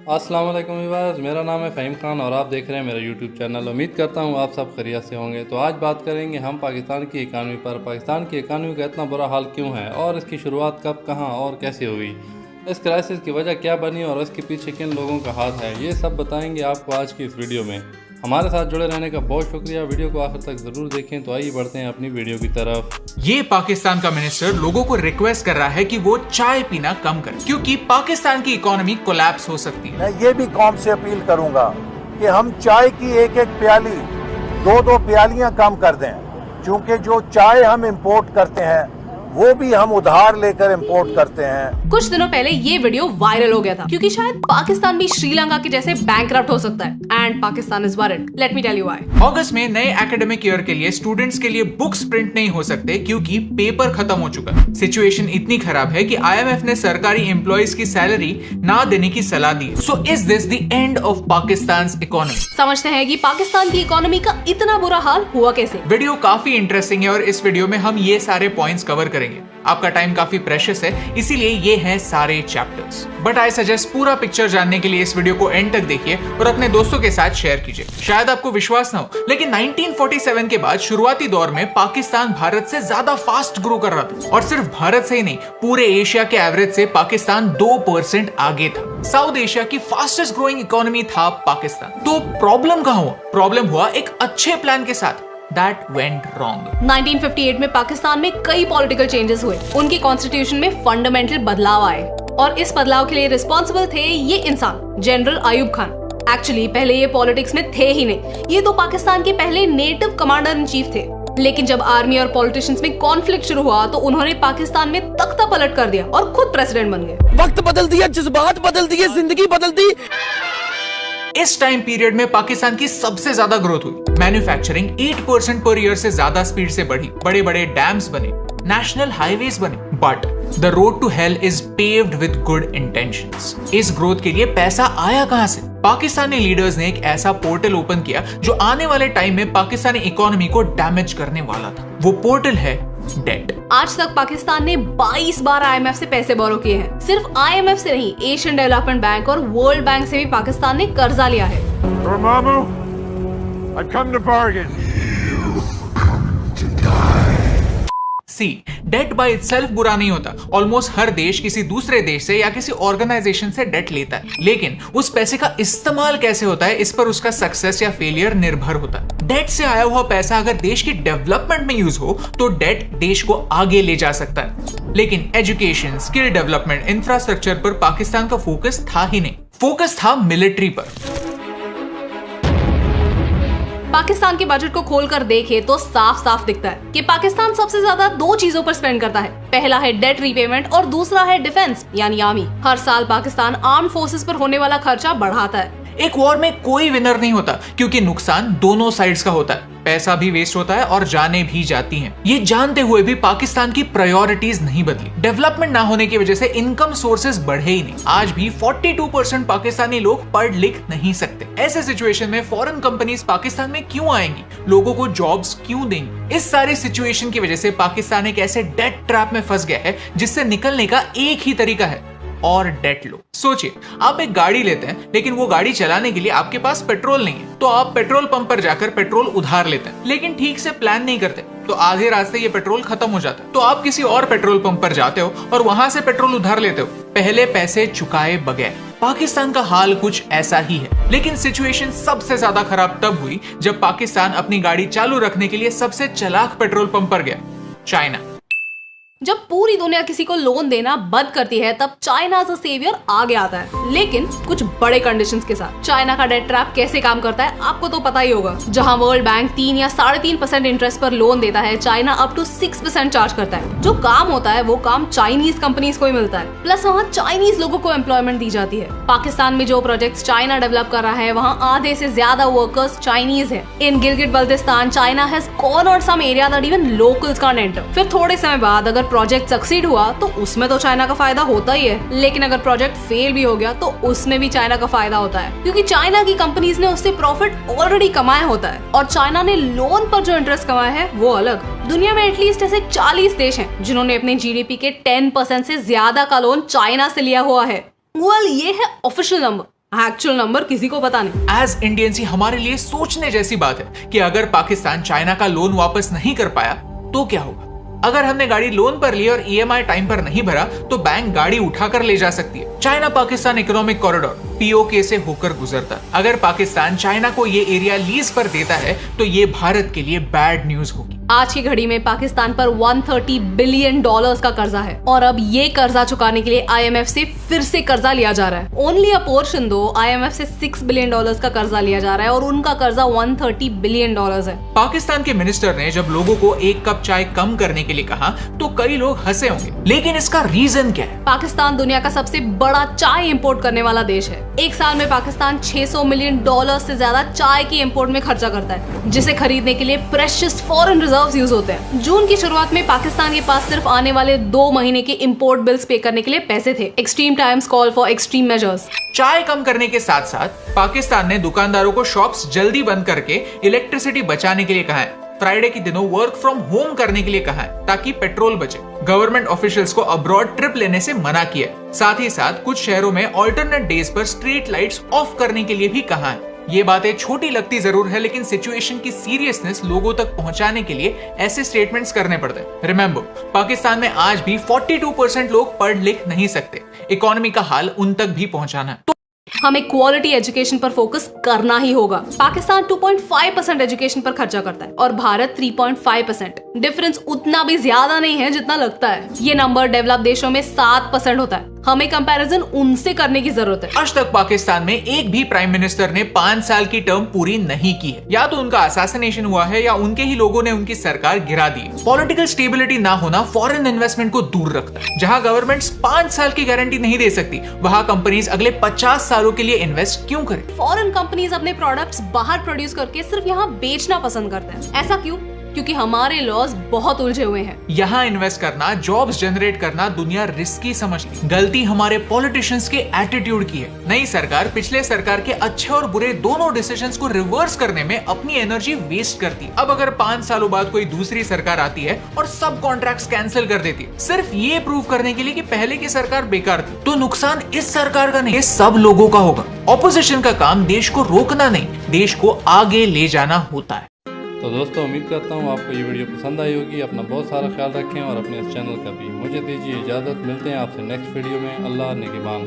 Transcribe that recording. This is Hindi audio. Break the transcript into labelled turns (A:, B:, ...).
A: अस्सलाम वालेकुम व्यूअर्स, मेरा नाम है फ़हीम खान और आप देख रहे हैं मेरा यूट्यूब चैनल। उम्मीद करता हूँ आप सब खैरियत से होंगे। तो आज बात करेंगे हम पाकिस्तान की इकानमी पर। पाकिस्तान की इकानमी का इतना बुरा हाल क्यों है और इसकी शुरुआत कब, कहाँ और कैसे हुई, इस क्राइसिस की वजह क्या बनी और इसके पीछे किन लोगों का हाथ है, ये सब बताएंगे आपको आज की इस वीडियो में। हमारे साथ जुड़े रहने का बहुत शुक्रिया। वीडियो को आखिर तक जरूर देखें। तो आइए बढ़ते हैं अपनी वीडियो की तरफ।
B: ये पाकिस्तान का मिनिस्टर लोगों को रिक्वेस्ट कर रहा है कि वो चाय पीना कम करें क्योंकि पाकिस्तान की इकोनॉमी कोलैप्स हो सकती है।
C: मैं ये भी कौम से अपील करूंगा कि हम चाय की एक एक प्याली, दो प्यालियां कम कर दें, क्योंकि जो चाय हम इंपोर्ट करते हैं वो भी हम उधार लेकर इंपोर्ट करते हैं।
D: कुछ दिनों पहले ये वीडियो वायरल हो गया था क्योंकि शायद पाकिस्तान भी श्रीलंका के जैसे बैंकरप्ट हो सकता है and Pakistan is worried. Let me tell you why.
B: अगस्त में नए एकेडमिक ईयर के लिए स्टूडेंट्स के लिए बुक्स प्रिंट नहीं हो सकते क्योंकि पेपर खत्म हो चुका है। सिचुएशन इतनी खराब है कि IMF ने सरकारी एम्प्लॉइज की सैलरी ना देने की सलाह दी। So is this the end of Pakistan economy?
D: समझते हैं कि पाकिस्तान की इकोनॉमी का इतना बुरा हाल हुआ कैसे।
B: वीडियो काफी इंटरेस्टिंग है और इस वीडियो में हम ये सारे पॉइंट्स कवर करेंगे। आपका टाइम काफी प्रेशियस है, इसीलिए ये हैं सारे चैप्टर्स। बट आई सजेस्ट पूरा पिक्चर जानने के लिए इस वीडियो को एंड तक देखिए और अपने दोस्तों के साथ शेयर कीजिए। शायद आपको विश्वास ना हो, लेकिन 1947 के बाद शुरुआती दौर में पाकिस्तान भारत से ज्यादा फास्ट ग्रो कर रहा था। और सिर्फ भारत से ही नहीं, पूरे एशिया के एवरेज से पाकिस्तान 2% आगे था। साउथ एशिया की फास्टेस्ट ग्रोइंग इकोनॉमी था पाकिस्तान। तो प्रॉब्लम कहां हुआ? प्रॉब्लम हुआ एक अच्छे प्लान के साथ। That went wrong.
D: 1958 में पाकिस्तान में कई पॉलिटिकल चेंजेस हुए। उनकी कॉन्स्टिट्यूशन में फंडामेंटल बदलाव आए और इस बदलाव के लिए रिस्पॉन्सिबल थे ये इंसान, जनरल अयूब खान। एक्चुअली पहले ये पॉलिटिक्स में थे ही नहीं, ये तो पाकिस्तान के पहले नेटिव कमांडर इन चीफ थे। लेकिन जब आर्मी और पॉलिटिशियंस में कॉन्फ्लिक्ट शुरू हुआ तो उन्होंने पाकिस्तान में तख्ता पलट कर दिया और खुद प्रेसिडेंट बन गए।
E: वक्त बदल दिया, जज्बात बदल दिए, जिंदगी बदल दी।
B: इस टाइम पीरियड में पाकिस्तान की सबसे ज्यादा ग्रोथ हुई। मैन्युफैक्चरिंग 8% पर ईयर से ज्यादा स्पीड से बढ़ी। बड़े बड़े डैम्स बने, नेशनल हाईवेज बने। But the road to hell is paved with good intentions. इस ग्रोथ के लिए पैसा आया कहां से? पाकिस्तानी लीडर्स ने एक ऐसा पोर्टल ओपन किया जो आने वाले टाइम में पाकिस्तानी इकोनॉमी को डैमेज करने वाला था। वो पोर्टल है डेट।
D: आज तक पाकिस्तान ने 22 बार IMF से पैसे बोरो किए हैं। सिर्फ IMF से नहीं, एशियन डेवलपमेंट बैंक और वर्ल्ड बैंक से भी पाकिस्तान ने कर्जा लिया है।
B: डेट बाय इटसेल्फ बुरा नहीं होता। ऑलमोस्ट हर देश किसी दूसरे देश से या किसी ऑर्गेनाइजेशन से डेट लेता है, लेकिन उस पैसे का इस्तेमाल कैसे होता है इस पर उसका सक्सेस या फेलियर निर्भर होता है। डेट से आया हुआ पैसा अगर देश की डेवलपमेंट में यूज हो तो डेट देश को आगे ले जा सकता है। लेकिन एजुकेशन, स्किल डेवलपमेंट, इंफ्रास्ट्रक्चर पर पाकिस्तान का फोकस था ही नहीं। फोकस था मिलिट्री पर।
D: पाकिस्तान के बजट को खोलकर देखे तो साफ साफ दिखता है कि पाकिस्तान सबसे ज्यादा दो चीजों पर स्पेंड करता है। पहला है डेट रीपेमेंट और दूसरा है डिफेंस यानी आर्मी। हर साल पाकिस्तान आर्म फोर्सेस पर होने वाला खर्चा बढ़ाता है।
B: एक वॉर में कोई विनर नहीं होता क्योंकि नुकसान दोनों साइड्स का होता है। पैसा भी वेस्ट होता है और जाने भी जाती हैं। ये जानते हुए भी पाकिस्तान की प्रायोरिटीज नहीं बदली। डेवलपमेंट ना होने की वजह से इनकम सोर्सेज बढ़े ही नहीं। आज भी 42% पाकिस्तानी लोग पढ़ लिख नहीं सकते। ऐसे सिचुएशन में फॉरेन कंपनीज पाकिस्तान में क्यों आएंगी? लोगों को जॉब्स क्यों देंगी? इस सारे सिचुएशन की वजह से पाकिस्तान एक ऐसे डेट ट्रैप में फंस गया है जिससे निकलने का एक ही तरीका है, और डेट लो। सोचिए, आप एक गाड़ी लेते हैं लेकिन वो गाड़ी चलाने के लिए आपके पास पेट्रोल नहीं है, तो आप पेट्रोल पंप पर जाकर पेट्रोल उधार लेते हैं, लेकिन ठीक से प्लान नहीं करते तो आधे रास्ते ये पेट्रोल खत्म हो जाता है। तो आप किसी और पेट्रोल पंप पर जाते हो और वहां से पेट्रोल उधार लेते हो, पहले पैसे चुकाए बगैर। पाकिस्तान का हाल कुछ ऐसा ही है। लेकिन सिचुएशन सबसे ज्यादा खराब तब हुई जब पाकिस्तान अपनी गाड़ी चालू रखने के लिए सबसे चालाक पेट्रोल पंप पर गया, चाइना।
D: जब पूरी दुनिया किसी को लोन देना बंद करती है तब चाइना एज अ सेवियर आगे आता है, लेकिन कुछ बड़े कंडीशंस के साथ। चाइना का डेट ट्रैप कैसे काम करता है आपको तो पता ही होगा। जहां वर्ल्ड बैंक 3 या 3.5% इंटरेस्ट पर लोन देता है, चाइना अप टू 6% चार्ज करता है। जो काम होता है वो काम चाइनीज कंपनीज को ही मिलता है, प्लस वहाँ चाइनीज लोगों को एम्प्लॉयमेंट दी जाती है। पाकिस्तान में जो प्रोजेक्ट्स चाइना डेवलप कर रहा है वहाँ आधे से ज्यादा वर्कर्स चाइनीज है। In Gilgit Baltistan China has cornered some area that even locals can't enter. फिर थोड़े समय बाद अगर प्रोजेक्ट सक्सीड हुआ तो उसमें तो चाइना का फायदा होता ही है, लेकिन अगर प्रोजेक्ट फेल भी हो गया तो उसमें भी चाइना का फायदा होता है, क्योंकि चाइना की कंपनीज ने उससे प्रॉफिट ऑलरेडी कमाया होता है और चाइना ने लोन पर जो इंटरेस्ट कमाया है वो अलग। दुनिया में एटलीस्ट ऐसे 40 देश हैं जिन्होंने अपने GDP के 10% से ज्यादा का लोन चाइना से लिया हुआ है। ये है ऑफिशियल नंबर। एक्चुअल नंबर किसी को पता नहीं।
B: एज इंडियंस हमारे लिए सोचने जैसी बात है कि अगर पाकिस्तान चाइना का लोन वापस नहीं कर पाया तो क्या होगा। अगर हमने गाड़ी लोन पर ली और ईएमआई टाइम पर नहीं भरा तो बैंक गाड़ी उठाकर ले जा सकती है। China Pakistan economic corridor PoK से होकर गुजरता है। अगर पाकिस्तान चाइना को ये एरिया लीज पर देता है तो ये भारत के लिए बैड न्यूज होगी।
D: आज की घड़ी में पाकिस्तान पर 130 बिलियन डॉलर्स का कर्जा है और अब ये कर्जा चुकाने के लिए आईएमएफ से फिर से कर्जा लिया जा रहा है। ओनली अ पोर्शन दो आईएमएफ से 6 बिलियन डॉलर्स का कर्जा लिया जा रहा है और उनका कर्जा 130 बिलियन डॉलर्स है।
B: पाकिस्तान के मिनिस्टर ने जब लोगों को 1 कप चाय कम करने के लिए कहा तो कई लोग हंसे होंगे, लेकिन इसका रीजन क्या है?
D: पाकिस्तान दुनिया का सबसे बड़ा चाय इंपोर्ट करने वाला देश है। एक साल में पाकिस्तान 600 मिलियन डॉलर से ज्यादा चाय की इंपोर्ट में खर्चा करता है, जिसे खरीदने के लिए प्रेशियस फॉरेन रिजर्व्स यूज होते हैं। जून की शुरुआत में पाकिस्तान के पास सिर्फ आने वाले 2 महीने के इंपोर्ट बिल्स पे करने के लिए पैसे थे। Extreme times call for extreme measures.
B: चाय कम करने के साथ साथ पाकिस्तान ने दुकानदारों को शॉप्स जल्दी बंद करके इलेक्ट्रिसिटी बचाने के लिए कहा है। फ्राइडे के दिनों वर्क फ्रॉम होम करने के लिए कहा है ताकि पेट्रोल बचे। गवर्नमेंट ऑफिशियल्स को अब्रॉड ट्रिप लेने से मना किया है। साथ ही साथ कुछ शहरों में ऑल्टरनेट डेज पर स्ट्रीट लाइट्स ऑफ करने के लिए भी कहा है। ये बातें छोटी लगती जरूर है, लेकिन सिचुएशन की सीरियसनेस लोगों तक पहुंचाने के लिए ऐसे स्टेटमेंट्स करने पड़ते हैं। रिमेंबर, पाकिस्तान में आज भी 42% लोग पढ़ लिख नहीं सकते। इकोनॉमी का हाल उन तक भी पहुंचाना है।
D: हमें क्वालिटी एजुकेशन पर फोकस करना ही होगा। पाकिस्तान 2.5% एजुकेशन पर खर्चा करता है और भारत 3.5%। डिफरेंस उतना भी ज्यादा नहीं है जितना लगता है। ये नंबर डेवलप देशों में 7% होता है। हमें कंपैरिजन उनसे करने की जरूरत है।
B: आज तक पाकिस्तान में एक भी प्राइम मिनिस्टर ने 5 साल की टर्म पूरी नहीं की है। या तो उनका असैसिनेशन हुआ है या उनके ही लोगों ने उनकी सरकार गिरा दी। पॉलिटिकल स्टेबिलिटी ना होना फॉरेन इन्वेस्टमेंट को दूर रखता है। जहां गवर्नमेंट्स 5 साल की गारंटी नहीं दे सकती, वहां कंपनीज अगले 50 सालों के लिए इन्वेस्ट क्यों करें?
D: फॉरेन कंपनीज अपने प्रोडक्ट्स बाहर प्रोड्यूस करके सिर्फ यहाँ बेचना पसंद करते हैं। ऐसा क्यों? क्योंकि हमारे लॉज बहुत उलझे हुए हैं।
B: यहाँ इन्वेस्ट करना, जॉब्स जनरेट करना दुनिया रिस्की समझती। गलती हमारे पॉलिटिशियंस के एटीट्यूड की है। नई सरकार पिछले सरकार के अच्छे और बुरे दोनों डिसीजंस को रिवर्स करने में अपनी एनर्जी वेस्ट करती। अब अगर 5 सालों बाद कोई दूसरी सरकार आती है और सब कॉन्ट्रैक्ट्स कैंसिल कर देती है सिर्फ ये प्रूव करने के लिए कि पहले की सरकार बेकार थी, तो नुकसान इस सरकार का नहीं, ये सब लोगों का होगा। ऑपोजिशन का काम देश को रोकना नहीं, देश को आगे ले जाना होता है।
A: तो दोस्तों, उम्मीद करता हूँ आपको ये वीडियो पसंद आई होगी। अपना बहुत सारा ख्याल रखें और अपने इस चैनल का भी। मुझे दीजिए इजाज़त, मिलते हैं आपसे नेक्स्ट वीडियो में। अल्लाह निगहबान।